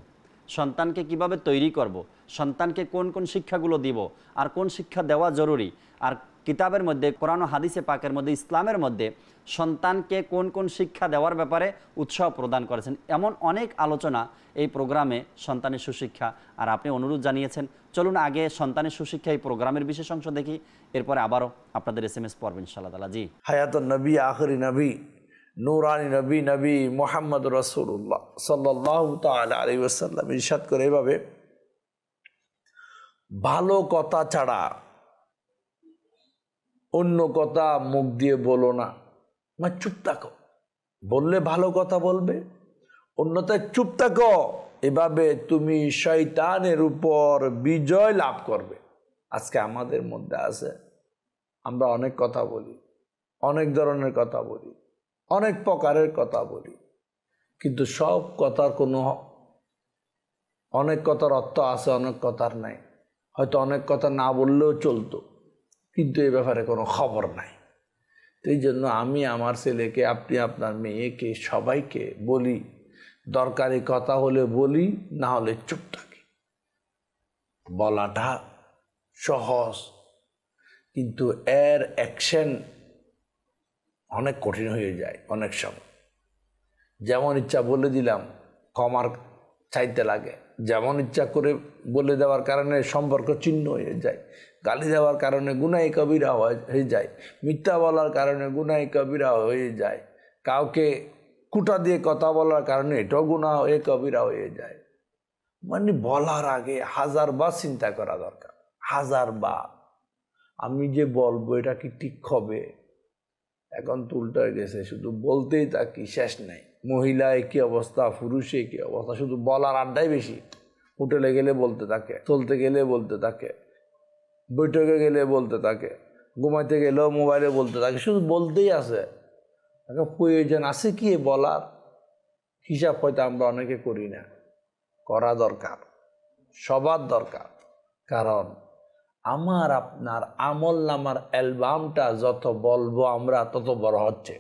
সন্তানকে কিভাবে তৈরি করব, সন্তানকে কোন কোন শিক্ষাগুলো দিব আর কোন শিক্ষা দেওয়া জরুরি, আর কিতাবের মধ্যে, কোরআন ও হাদিসে পাকের মধ্যে, ইসলামের মধ্যে সন্তানকে কোন কোন শিক্ষা দেওয়ার ব্যাপারে উৎসাহ প্রদান করেছেন। এমন অনেক আলোচনা এই প্রোগ্রামে, সন্তানের সুশিক্ষা। আর আপনি অনুরোধ জানিয়েছেন, চলুন আগে সন্তানের সুশিক্ষা এই প্রোগ্রামের বিশেষ অংশ দেখি, এরপরে আবারও আপনাদের SMS পড়বেন ইনশাআল্লাহ তাআলা। জি, হায়াতুন নবী, আখরি নবী, নূরানি নবী, নবী মুহাম্মদ রাসূলুল্লাহ সাল্লাল্লাহু তাআলা আলাইহি ওয়াসাল্লাম ইরশাদ করে এভাবে, ভালো কথা ছাড়া অন্য কথা মুখ দিয়ে বলো না, চুপ থাকো। বললে ভালো কথা বলবে, অন্যথায় চুপ থাকো। এভাবে তুমি শয়তানের উপর বিজয় লাভ করবে। আজকে আমাদের মধ্যে আছে, আমরা অনেক কথা বলি, অনেক ধরনের কথা বলি, অনেক প্রকারের কথা বলি, কিন্তু সব কথার কোনো, অনেক কথার অর্থ আছে, অনেক কথার নাই। হয়তো অনেক কথা না বললেও চলতো, কিন্তু এই ব্যাপারে কোনো খবর নাই। তো এই জন্য আমি আমার ছেলেকে, আপনি আপনার মেয়েকে, সবাইকে বলি, দরকারি কথা হলে বলি, না হলে চুপ থাকি। বলাটা সহজ, কিন্তু এর অ্যাকশন অনেক কঠিন হয়ে যায় অনেক সময়। যেমন ইচ্ছা বলে দিলাম, ক্ষমার চাইতে লাগে। যেমন ইচ্ছা করে বলে দেওয়ার কারণে সম্পর্ক ছিন্ন হয়ে যায়। গালি দেওয়ার কারণে গুনাহ কবিরা হয়ে যায়। মিথ্যা বলার কারণে গুনাহ কবিরা হয়ে যায়। কাউকে কুটা দিয়ে কথা বলার কারণে এটাও গুনাহ হয়ে কবিরা হয়ে যায়। মানে বলার আগে 1000 বার চিন্তা করা দরকার, 1000 বার। আমি যে বলবো এটা কি ঠিক হবে? এখন তো উল্টো হয়ে গেছে, শুধু বলতেই থাকি, শেষ নাই। মহিলা একই অবস্থা, পুরুষে একই অবস্থা, শুধু বলার আড্ডাই বেশি। হোটেলে গেলে বলতে থাকে, চলতে গেলে বলতে থাকে, বৈঠকে গেলে বলতে থাকে, ঘুমাইতে গেলেও মোবাইলে বলতে থাকে, শুধু বলতেই আছে। এখন প্রয়োজন আছে কি বলার? হিসাব হয়তো আমরা অনেকে করি না, করা দরকার, সবার দরকার। কারণ আমার আপনার আমল নামার অ্যালবামটা যত বলবো আমরা, তত বড় হচ্ছে।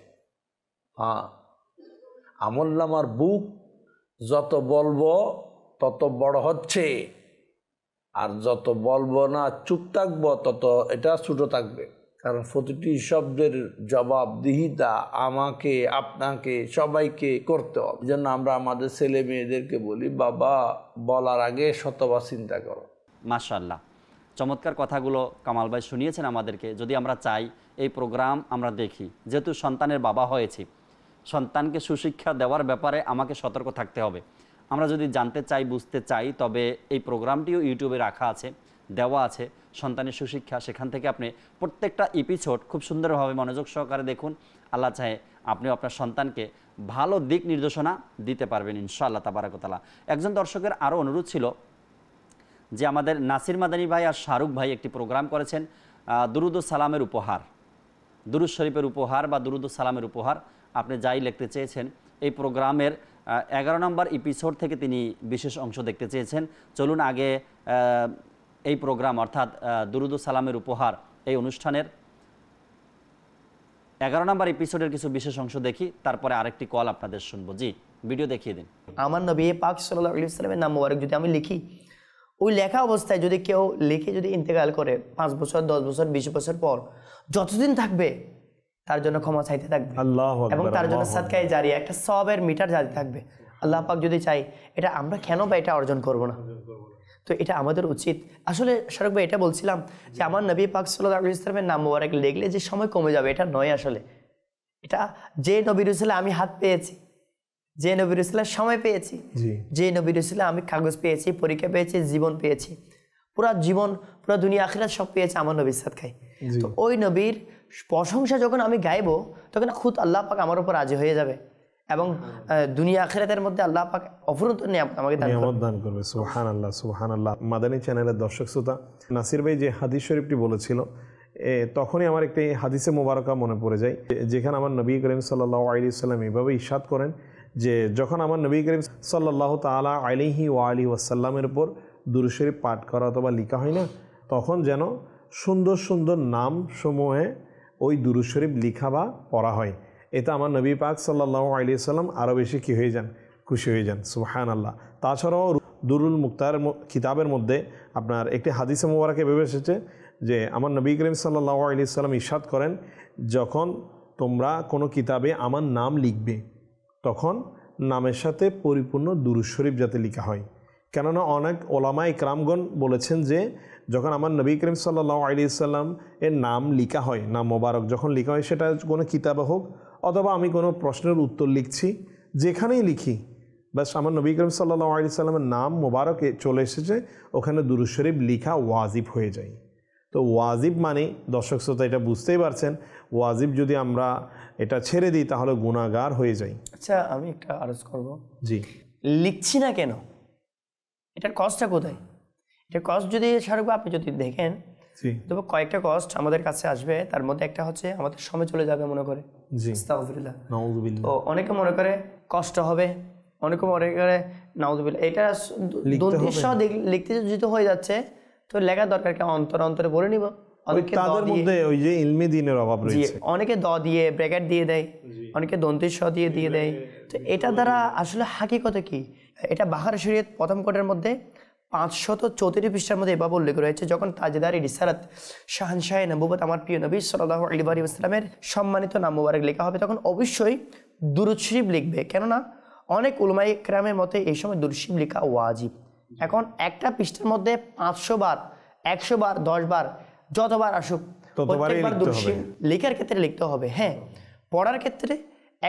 হ্যাঁ, আমল নামার বুক যত বলবো তত বড় হচ্ছে, আর যত বলবো না, চুপ থাকবো, তত এটা ছোট থাকবে। কারণ প্রতিটি শব্দের জবাবদিহিতা আমাকে, আপনাকে, সবাইকে করতে হবে। এই জন্য আমরা আমাদের ছেলে মেয়েদেরকে বলি, বাবা বলার আগে শতবার চিন্তা করো। মাশাআল্লাহ, চমৎকার কথাগুলো কামাল ভাই শুনিয়েছেন আমাদেরকে। যদি আমরা চাই এই প্রোগ্রাম আমরা দেখি, যেহেতু সন্তানের বাবা হয়েছি, সন্তানকে সুশিক্ষা দেওয়ার ব্যাপারে আমাকে সতর্ক থাকতে হবে। আমরা যদি জানতে চাই, বুঝতে চাই, তবে এই প্রোগ্রামটিও ইউটিউবে রাখা আছে, দেওয়া আছে, সন্তানের সুশিক্ষা। সেখান থেকে আপনি প্রত্যেকটা এপিসোড খুব সুন্দরভাবে মনোযোগ সহকারে দেখুন। আল্লাহ চাহে আপনিও আপনার সন্তানকে ভালো দিক নির্দেশনা দিতে পারবেন ইনশাআল্লাহ তাবারাক ওয়া তাআলা। একজন দর্শকের আরও অনুরোধ ছিল যে আমাদের নাসির মাদানী ভাই আর শাহরুখ ভাই একটি প্রোগ্রাম করেছেন, দুরুদ ও সালামের উপহার, দুরুদ শরীফের উপহার বা দুরুদ ও সালামের উপহার। আপনি যাই লিখতে চেয়েছেন, এই প্রোগ্রামের 11 নম্বর এপিসোড থেকে তিনি বিশেষ অংশ দেখতে চেয়েছেন। চলুন আগে এই প্রোগ্রাম অর্থাৎ দুরুদ ও সালামের উপহার এই অনুষ্ঠানের 11 নম্বর এপিসোডের কিছু বিশেষ অংশ দেখি, তারপরে আরেকটি কল আপনাদের শুনবো। জি, ভিডিও দেখিয়ে দিন। আমার নবী পাক সাল্লাল্লাহু আলাইহি ওয়াসাল্লামের নাম মোবারক যদি আমি লিখি, ওই লেখা অবস্থায় যদি কেউ লিখে যদি ইন্তেকাল করে 5 বছর, 10 বছর, 20 বছর পর, যতদিন থাকবে তার জন্য ক্ষমা চাইতে থাকবে এবং তার জন্য সাদকায়ে জারিয়া, একটা সওয়াবের মিটার জারি থাকবে। আল্লাহ পাক যদি চাই, এটা আমরা কেন বা এটা অর্জন করব না? তো এটা আমাদের উচিত। আসলে শাহরুখ ভাই, এটা বলছিলাম যে আমার নবী পাক সাল্লাল্লাহু আলাইহি ওয়াসাল্লামের নাম মোবারক লিখলে যে সময় কমে যাবে, এটা নয়। আসলে এটা যে নবী রাসূলের আমি হাত পেয়েছি, যে নবী রাসূলের সময় পেয়েছি, যে নবী রাসূলের আমি কাগজ পেয়েছি, পরীক্ষা পেয়েছি, জীবন পেয়েছি, পুরা জীবন, পুরা দুনিয়া আখিরাত সব পেয়েছে আমার নবীর সাদকায়। তো ওই নবীর প্রশংসা যখন আমি গাইবো, তখন খুদ আল্লাহ পাক আমার উপর রাজি হয়ে যাবে এবং দুনিয়া আখিরাতের মধ্যে আল্লাহ পাক অফুরন্ত নিয়ামত আমাকে দান করবে। সুবহানাল্লাহ, সুবহানাল্লাহ। মাদানী চ্যানেলের দর্শক শ্রোতা, নাসির ভাই যে হাদিস শরীফটি বলেছিল, তখনই আমার একটি হাদিসে মোবারকা মনে পড়ে যায়, যেখানে আমার নবী করিম সাল্লাল্লাহু আলাইহি ওয়াসাল্লাম এইভাবে ইরশাদ করেন যে যখন আমার নবী করিম সাল্লাল্লাহু তাআলা আলাইহি ওয়া আলিহি ওয়াসাল্লামের উপর দুরূদ শরীফ পাঠ করা অথবা লেখা হয় না, তখন যেন সুন্দর সুন্দর নাম সমূহে ওই দুরূদ শরীফ লেখা বা পড়া হয়। এতে আমার নবী পাক সাল্লাল্লাহু আলাইহি ওয়াসাল্লাম আরও বেশি কী হয়ে যান, খুশি হয়ে যান। সুবহানাল্লাহ। তাছাড়াও দুরুল মুক্তার কিতাবের মধ্যে আপনার একটি হাদিসে মোবারক এভাবে এসেছে যে আমার নবী করিম সাল্লাল্লাহু আলাইহি ওয়াসাল্লাম ইরশাদ করেন, যখন তোমরা কোনো কিতাবে আমার নাম লিখবে তখন নামের সাথে পরিপূর্ণ দুরূদ শরীফ যাতে লেখা হয়। কেননা অনেক ওলামা ইকরামগণ বলেছেন যে যখন আমার নবী করিম সাল্লাল্লাহু আলাইহি ওয়াসাল্লাম এর নাম লেখা হয়, নাম মোবারক যখন লেখা হয়, সেটা কোনো কিতাবে হোক অথবা আমি কোনো প্রশ্নের উত্তর লিখছি, যেখানেই লিখি বাস আমার নবী করিম সাল্লাল্লাহু আলাইহি ওয়াসাল্লামের নাম মোবারক চলে এসেছে, ওখানে দুরূদ শরীফ লেখা ওয়াজিব হয়ে যায়। তো ওয়াজিব মানে দর্শক শ্রোতা এটা বুঝতেই পারছেন, ওয়াজিব যদি আমরা এটা ছেড়ে দিই তাহলে গুনাহগার হয়ে যাই। আচ্ছা, আমি একটা আরজ করব। জি, লিখছি না কেন, এটার কষ্টটা কোথায়? এটার কষ্ট যদি শাহরুখ আপনি যদি দেখেন, তবে কয়েকটা কষ্ট আমাদের কাছে আসবে। তার মধ্যে একটা হচ্ছে আমাদের সময় চলে যাবে মনে করে, আস্তাগফিরুল্লাহ, নাউযুবিল্লাহ। তো অনেকে মনে করে কষ্ট হবে, অনেকে মনে করে নাউযুবিল্লাহ। এটা লিখতে যদি হয়ে যাচ্ছে তো লেখার দরকার কি? অন্তরে অন্তরে বলে নিব। তাদের মধ্যে ওই যে ইলমি দ্বীনের অভাব রয়েছে। অনেকে দ দিয়ে ব্র্যাকেট দিয়ে দেয়, অনেকে দন্তের স দিয়ে দেয়। তো এটা দ্বারা আসলে হাকিকতে কি? এটা বাহার শরীয়ত প্রথম কোটের মধ্যে 534 পৃষ্ঠার মধ্যে এভাবে উল্লেখ রয়েছে, যখন তাজদার রিসালাত শাহনশাহে নবুবত আমার প্রিয় নবী সাল্লাল্লাহু আলাইহি ওয়াসাল্লামের সম্মানিত নাম মোবারক লেখা হবে, তখন অবশ্যই দুরূদ শরীফ লিখবে। কেননা অনেক উলামায়ে কেরামের মতে এই সময় দুরূদ শরীফ লেখা ওয়াজিব। এখন একটা পৃষ্ঠার মধ্যে 500 বার, 100 বার, 10 বার, যতবার আসুক প্রত্যেকবার দুরূদ শরীফ লেখার ক্ষেত্রে লিখতে হবে। হ্যাঁ, পড়ার ক্ষেত্রে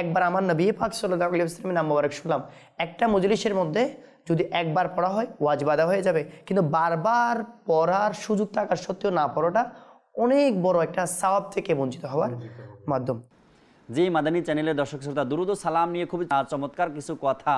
একবার আমার নবী পাক সাল্লাল্লাহু আলাইহি ওয়াসাল্লামের নাম মোবারক শুনলাম, একটা মজলিসের মধ্যে যদি একবার পড়া হয় ওয়াজিব আদা হয়ে যাবে। কিন্তু বারবার পড়ার সুযোগ থাকার সত্ত্বেও না পড়াটা অনেক বড় একটা সওয়াব থেকে বঞ্চিত হওয়ার মাধ্যম। জি, মাদানী চ্যানেলের দর্শক শ্রোতা, দুরূদ ও সালাম নিয়ে খুবই চমৎকার কিছু কথা,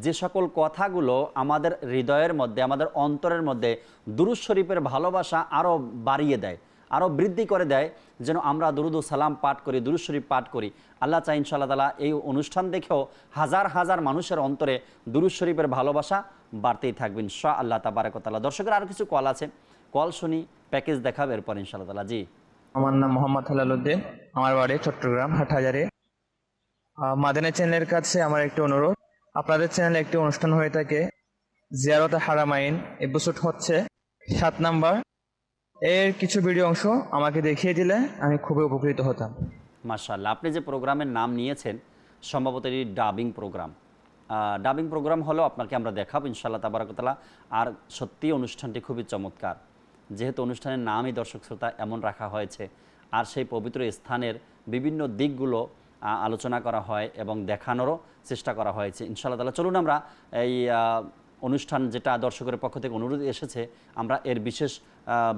যে সকল কথাগুলো আমাদের হৃদয়ের মধ্যে, আমাদের অন্তরের মধ্যে দুরূদ শরীফের ভালোবাসা আরও বাড়িয়ে দেয়, আরও বৃদ্ধি করে দেয়, যেন আমরা দুরূদ ও সালাম পাঠ করি, দুরূদ শরীফ পাঠ করি। আল্লাহ চাই ইনশাআল্লাহ তাআলা এই অনুষ্ঠান দেখেও হাজার হাজার মানুষের অন্তরে দুরূদ শরীফের ভালোবাসা বাড়তেই থাকবে ইনশাআল্লাহ তাবারাক ওয়া তাআলা। দর্শকের আরও কিছু কল আছে, কল শুনি, প্যাকেজ দেখাবে এরপর ইনশাআল্লাহ তাআলা। জি, আমার নাম মোহাম্মদ হেলালুদ্দিন, আমার বাড়ি চট্টগ্রাম হাটহাজারে। মাদানী চ্যানেলের কাছে আমার একটি অনুরোধ, আপনাদের চ্যানেলে একটি অনুষ্ঠান হয়ে থাকে জিয়ারতে হারামাইন, এপিসোড হচ্ছে 7 নাম্বার। এর কিছু ভিডিও অংশ আমাকে দেখিয়ে দিলে আমি খুবই উপকৃত হতাম। মাশাআল্লাহ, আপনি যে প্রোগ্রামের নাম নিয়েছেন সম্ভবত এটি ডাবিং প্রোগ্রাম। ডাবিং প্রোগ্রাম হলো আপনাকে আমরা দেখাবো ইনশাআল্লাহ তাবারাক ওয়া তাআলা। আর সত্যি অনুষ্ঠানটি খুবই চমৎকার, যেহেতু অনুষ্ঠানের নামই দর্শক শ্রোতা এমন রাখা হয়েছে, আর সেই পবিত্র স্থানের বিভিন্ন দিকগুলো আলোচনা করা হয় এবং দেখানোরও চেষ্টা করা হয়েছে ইনশাআল্লাহ তাআলা। চলুন আমরা এই অনুষ্ঠান যেটা দর্শকের পক্ষ থেকে অনুরোধ এসেছে, আমরা এর বিশেষ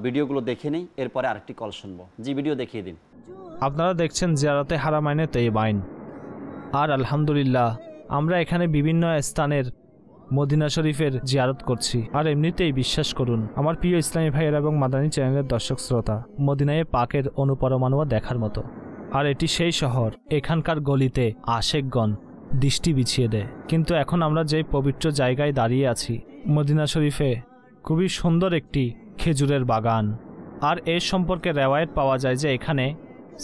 ভিডিওগুলো দেখে নিই, এরপরে আরেকটি কল শুনবো। জি, ভিডিও দেখিয়ে দিন। আপনারা দেখছেন জিয়ারতে হারামাইনে তৈয়বাইন। আর আলহামদুলিল্লাহ আমরা এখানে বিভিন্ন স্থানের মদিনা শরীফের জিয়ারত করছি। আর এমনিতেই বিশ্বাস করুন আমার প্রিয় ইসলামী ভাইয়েরা এবং মাদানী চ্যানেলের দর্শক শ্রোতা, মদিনায়ে পাকের অনুপরমাণুও দেখার মতো। আর এটি সেই শহর, এখানকার গলিতে আশেকগণ দৃষ্টি বিছিয়ে দেয়। কিন্তু এখন আমরা যে পবিত্র জায়গায় দাঁড়িয়ে আছি, মদিনা শরীফে খুবই সুন্দর একটি খেজুরের বাগান। আর এর সম্পর্কে রেওয়ায়েত পাওয়া যায় যে এখানে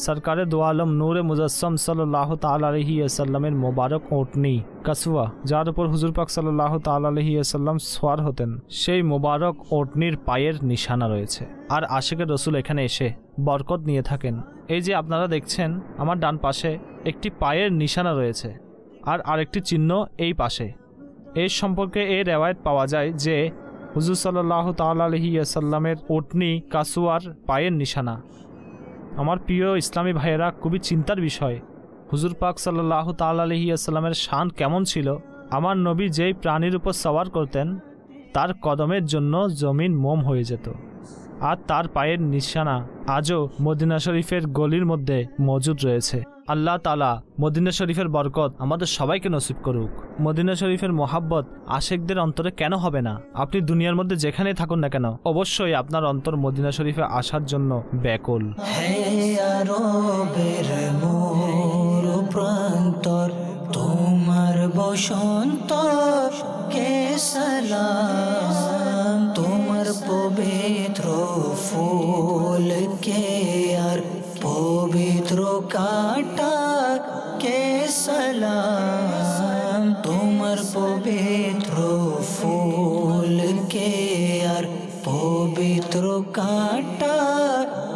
সরকারে দো আলম নূরে মুজাসসাম সাল্লাল্লাহু তাআলা আলাইহি ওয়াসাল্লামের মোবারক ওটনি কাসওয়া, যার উপর হুজুর পাক সাল্লাল্লাহু তাআলা আলাইহি ওয়াসাল্লাম সওয়ার হতেন, সেই মোবারক ওটনির পায়ের নিশানা রয়েছে। আর আশিকের রসুল এখানে এসে বরকত নিয়ে থাকেন। এই যে আপনারা দেখছেন আমার ডান পাশে একটি পায়ের নিশানা রয়েছে, আর আরেকটি চিহ্ন এই পাশে। এর সম্পর্কে এই রেওয়ায়েত পাওয়া যায় যে হুজুর সাল্লাল্লাহু তাআলা আলাইহি ওয়াসাল্লামের ওটনি কাসওয়ার পায়ের নিশানা। আমার প্রিয় ইসলামী ভাইয়েরা, খুবই চিন্তার বিষয়, হুজুর পাক সাল্লাল্লাহু তাআলা আলাইহি ওয়াসাল্লামের শান কেমন ছিল। আমার নবী যেই প্রাণীর উপর সওয়ার করতেন তার কদমের জন্য জমিন মোম হয়ে যেত। আর তার পায়ের নিশানা আজও মদিনা শরীফের গলির মধ্যে মজুদ রয়েছে। আল্লাহ তাআলা মদিনা শরীফের বরকত আমাদের সবাইকে নসিব করুক। মদিনা শরীফের মোহাব্বত আশেকদের অন্তরে কেন হবে না? আপনি দুনিয়ার মধ্যে যেখানেই থাকুন না কেন, অবশ্যই আপনার অন্তর মদিনা শরীফে আসার জন্য ব্যাকুল। তোমার বসন্ত কে সালাম, তোমার পবিত্র ফুল কে আর পবিত্র কাটা কে সালাম, তোমার পবিত্র ফুল কে আর পবিত্র पवित्र कांटा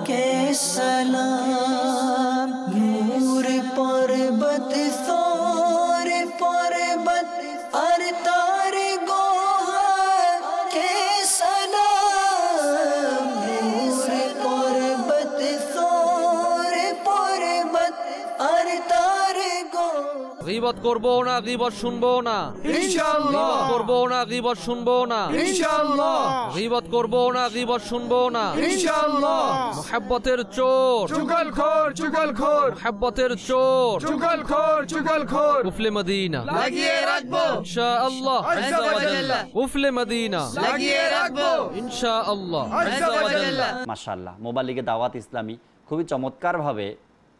के सलाम नूर पर्वत सोर पर्वत और तारे गोहर के सलाम नूर पर्वत सोर पर्वत और तारे गोहर গীবত করবো না, গীবত শুনবো না ইনশাআল্লাহ। করবো না, গীবত শুনবো না ইনশাআল্লাহ। গীবত করবো না, গীবত শুনবো না ইনশাআল্লাহ। মুহাব্বতের চোর চুগলখোর চুগলখোর মুহাব্বতের চোর চুগলখোর চুগলখোর উফলে মদিনা লাগিয়ে রাখবো ইনশাআল্লাহ আযজা ওয়া জাল্লা। উফলে মদিনা লাগিয়ে রাখবো ইনশাআল্লাহ আযজা ওয়া জাল্লা। মাশাআল্লাহ, মোবাইল লিগে দাওয়াত ইসলামী খুবই চমৎকারভাবে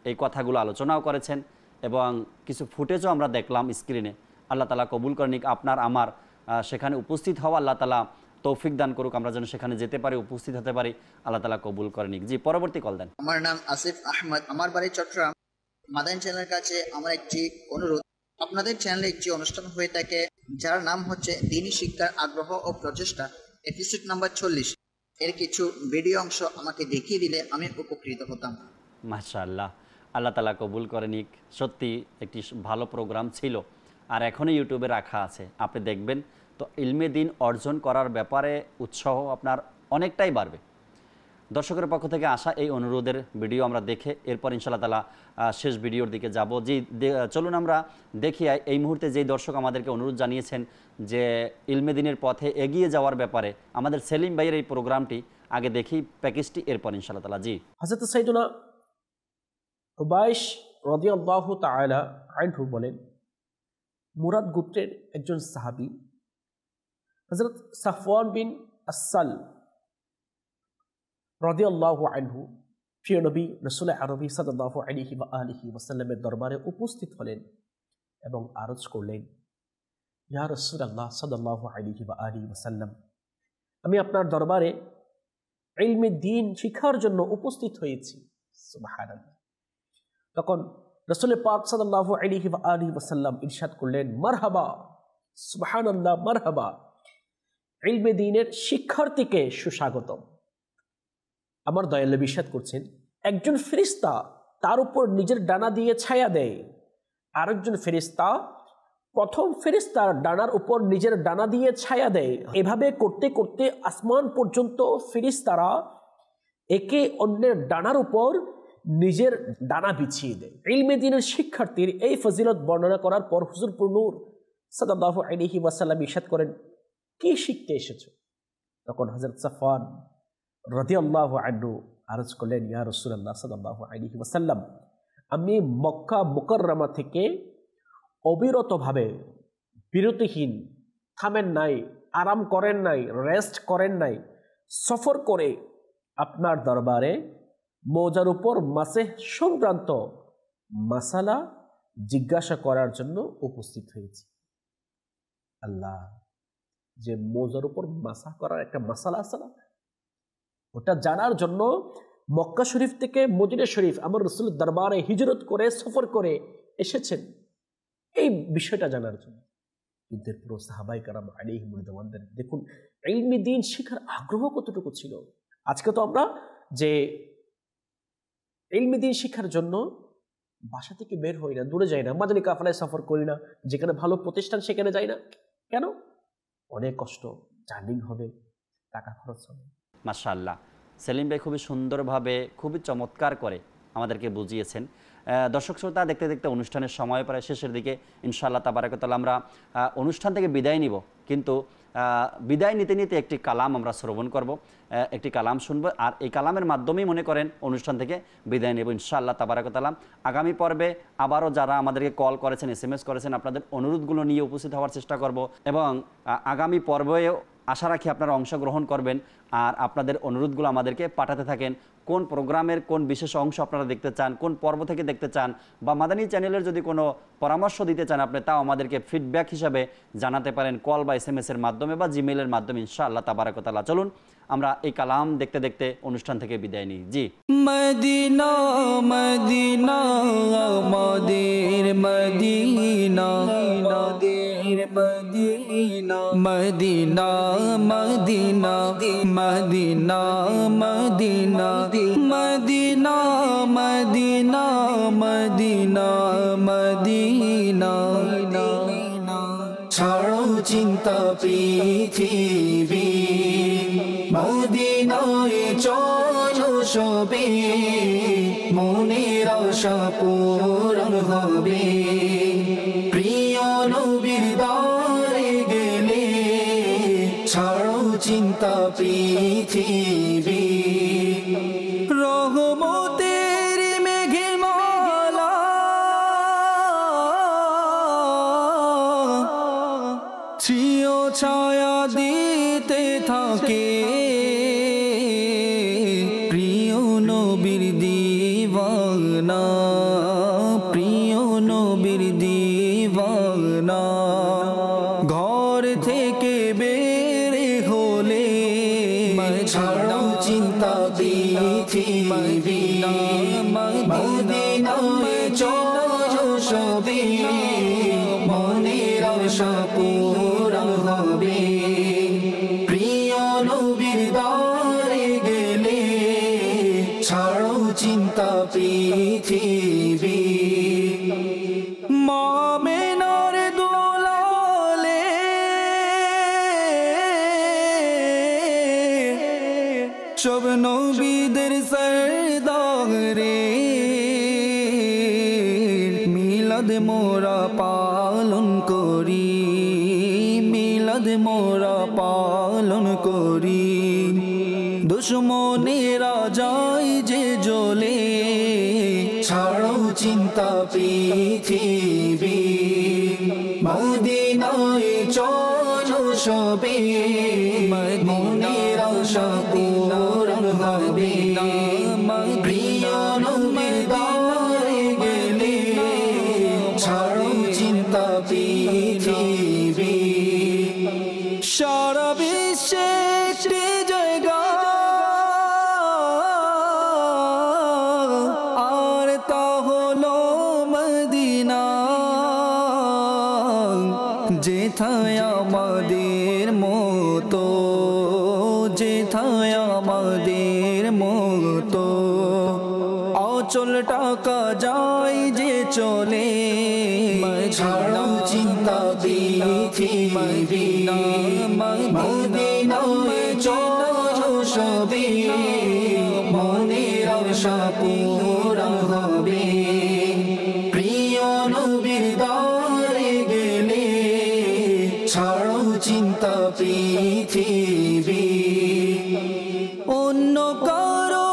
এই কথাগুলো আলোচনাও করেছেন এবং কিছু ফুটেজও আমরা দেখলাম স্ক্রিনে। আল্লাহ তালা কবুল করেনিক আপনার আমার সেখানে উপস্থিত হওয়া, আল্লাহ তালা তৌফিক দান করুক, আমরা যেন সেখানে যেতে পারি, উপস্থিত হতে পারি, আল্লাহ তালা কবুল করেনিক। জি, পরবর্তী কল দেন। আমার নাম আসিফ আহমদ, আমার বাড়ি চট্টগ্রাম। মাদানী চ্যানেলের কাছে আমার একটি অনুরোধ, আপনাদের চ্যানেলে একটি অনুষ্ঠান হয়ে থাকে যার নাম হচ্ছে দ্বীনি শিক্ষার আগ্রহ ও প্রচেষ্টা, এপিসোড নাম্বার 40। এর কিছু ভিডিও অংশ আমাকে দেখিয়ে দিলে আমি উপকৃত হতাম। মাশাআল্লাহ, আল্লাহ তালা কবুল করেনিক। সত্যি একটি ভালো প্রোগ্রাম ছিল আর এখনও ইউটিউবে রাখা আছে, আপনি দেখবেন তো ইলমে দিন অর্জন করার ব্যাপারে উৎসাহ আপনার অনেকটাই বাড়বে। দর্শকের পক্ষ থেকে আসা এই অনুরোধের ভিডিও আমরা দেখে এরপর ইনশাআল্লাহ তাআলা শেষ ভিডিওর দিকে যাব। জি, চলুন আমরা দেখি এই মুহূর্তে যেই দর্শক আমাদেরকে অনুরোধ জানিয়েছেন যে ইলমে দিনের পথে এগিয়ে যাওয়ার ব্যাপারে আমাদের সেলিম ভাইয়ের এই প্রোগ্রামটি আগে দেখি প্যাকেজটি, এরপর ইনশাআল্লাহ তাআলা। জি, হযরত সাইয়্যিদুনা হুবাইশ রাদিয়াল্লাহু তাআলা আনহু বলেন, মুরাদ গোত্রের একজন সাহাবী হযরত সাফওয়ান বিন আসাল রাদিয়াল্লাহু আনহু প্রিয় নবী রাসূল আরবি সাল্লাল্লাহু আলাইহি ওয়া আলিহি ওয়াসাল্লামের দরবারে উপস্থিত হলেন এবং আরজ করলেন, ইয়া রাসূলুল্লাহ সাল্লাল্লাহু আলাইহি ওয়া আলিহি ওয়াসাল্লাম, আমি আপনার দরবারে ইলমে দ্বীন শিক্ষার জন্য উপস্থিত হয়েছি। সুবহানাল্লাহ। তখন রাসূল পাক সাল্লাল্লাহু আলাইহি ওয়া আলিহি ওয়াসাল্লাম ইরশাদ করলেন, মারহাবা, সুবহানাল্লাহ, মারহাবা, ইলমে দ্বীনের শিক্ষার্থীকে সুস্বাগতম। আমার দয়াল নবী ইরশাদ করছেন, একজন ফেরেশতা তার উপর নিজের ডানা দিয়ে ছায়া দেয়, আরেকজন ফেরেশতা প্রথম ফেরেশতার ডানার উপর নিজের ডানা দিয়ে ছায়া দেয়। এভাবে করতে করতে আসমান পর্যন্ত ফেরেশতারা একে অন্যের ডানার উপর নিজের ডানা বিছিয়ে দেয়। ইলমে দ্বীনের শিক্ষার্থীর এই ফজিলত বর্ণনা করার পর হুজুর নূর সাল্লাল্লাহু আলাইহি ওয়াসাল্লাম ইরশাদ করেন, কি শিখতে এসেছো? তখন হযরত সাফওয়ান রাদিয়াল্লাহু আনহু আরজ করলেন, ইয়া রাসূলুল্লাহ সাল্লাল্লাহু আলাইহি ওয়াসাল্লাম, আমি মক্কা মুকাররমা থেকে অবিরতভাবে বিরতিহীন থামেন নাই, আরাম করেন নাই, রেস্ট করেন নাই, সফর করে আপনার দরবারে মৌজার উপর মাসেহ সংক্রান্ত মাসালা জিজ্ঞাসা করার জন্য উপস্থিত হয়েছি। আল্লাহ, যে মৌজার উপর মাসা করার একটা মাসালা আছে না, ওটা জানার জন্য মক্কা শরীফ থেকে মদিনা শরীফ আমার রাসূলের দরবারে হিজরত করে সফর করে এসেছেন এই বিষয়টা জানার জন্য। কিন্তু পুরো সাহাবায়ে কেরাম আলাইহিম রিদওয়ানদের দেখুন ইলমে দ্বীন শেখার আগ্রহ কতটুকু ছিল। আজকে তো আমরা যে ইলমে দ্বীন শিক্ষার জন্য বাসা থেকে বের হই না, দূরে যাই না, মাদানী কাফেলায় সফর করি না, যেখানে ভালো প্রতিষ্ঠান সেখানে যাই না। কেন? অনেক কষ্ট, জার্নিং হবে, টাকা খরচ হবে। মাশাআল্লাহ, সেলিম ভাই খুবই সুন্দরভাবে খুবই চমৎকার করে আমাদেরকে বুঝিয়েছেন। দর্শক শ্রোতা, দেখতে দেখতে অনুষ্ঠানের সময় প্রায় শেষের দিকে। ইনশাআল্লাহ তাবারাক ওয়া তাআলা আমরা অনুষ্ঠান থেকে বিদায় নিব, কিন্তু বিদায় নিতে নিতে একটি কালাম আমরা শ্রবণ করব, একটি কালাম শুনব, আর এই কালামের মাধ্যমেই মনে করেন অনুষ্ঠান থেকে বিদায় নেব ইনশাআল্লাহ তাবারাক ওয়া তাআলা। আগামী পর্বে আবারও যারা আমাদেরকে কল করেছেন, SMS করেছেন, আপনাদের অনুরোধগুলো নিয়ে উপস্থিত হওয়ার চেষ্টা করব এবং আগামী পর্বেও আশা রাখি আপনারা অংশগ্রহণ করবেন আর আপনাদের অনুরোধগুলো আমাদেরকে পাঠাতে থাকেন। কোন প্রোগ্রামের কোন বিশেষ অংশ আপনারা দেখতে চান, কোন পর্ব থেকে দেখতে চান, বা মাদানী চ্যানেলের যদি কোনো পরামর্শ দিতে চান আপনি, তাও আমাদেরকে ফিডব্যাক হিসাবে জানাতে পারেন কল বা SMS এর মাধ্যমে বা জিমেইলের মাধ্যমে ইনশাআল্লাহ তাবারাক ওয়া তাআলা। চলুন আমরা এই কালাম দেখতে দেখতে অনুষ্ঠান থেকে বিদায় নিই। জি, মদিনা মদিনা আমাদের Medina, Medina Medina Medina Medina Medina Medina Medina Medina Medina ছাড়ো চিন্তা পৃথিবী মদিনায় চলো সবে মনের আশা পূরণ হবে প্রিয় নবীর দ্বারে গেলে ছাড়ো চিন্তা পৃথিবী রহমতের মেঘে মালা চির ছায়া দিতে থাকে প্রিয় নবীর দিওয়ানা প্রিয় নবীর দিওয়ানা ঘর থেকে বের হলে ছাড়ো চিন্তা পৃথিবী মদিনায় চলো সবে মনের আশা পূরণ হবে প্রিয় নবীর দ্বারে গেলে ছাড়ো চিন্তা পৃথিবী মামেনার দোলালে সব নবীদের সরদারে মিলাদ মোরা পালন করি মিলাদ মোরা পালন করি দুশ্মনেরা যায় যে জ্বলে ছাড়ো চিন্তা পৃথিবী মদিনায় চলো সবে মনের আশা পূরণ হবে প্রিয় নবীর দ্বারে গেলে ছাড়ো চিন্তা পৃথিবী সারা বিশ্বে একটি জায়গা আর তা হলো মদিনা যেথায় আমাদের মতো যেথায় আমাদের মতো অচল টাকা যায় যে চলে ছাড়ো চিন্তা পৃথিবী মদিনায় চলো সবে মনের আশা পূরণ হবে প্রিয় নবীর দ্বারে গেলে ছাড়ো চিন্তা পৃথিবী অন্য কারো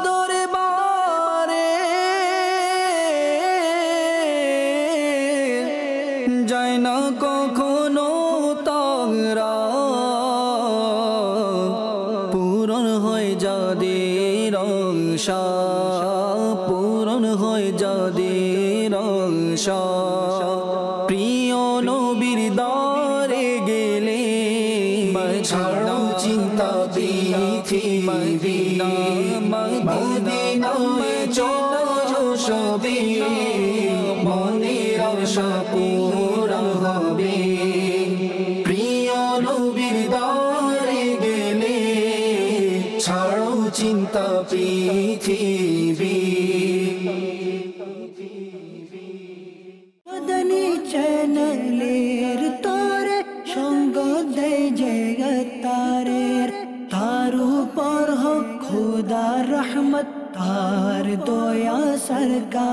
দরবারে যায় না কখনো তারা পূরণ হয় যাদের আশা পূরণ হয় যাদের আশা প্রিয় নবীর দ্বারে গেলে ছাড়ো চিন্তা পৃথিবী মদিনায় চলো সবে মনের আশা পূরণ হবে প্রিয় নবীর দ্বারে গেলে ছাড়ো চিন্তা পৃথিবী মদনী চ্যানেলের তোরে সঙ্গ দেয় জগতারের তার উপর হোক খুদার রহমত তার দয়া সরকার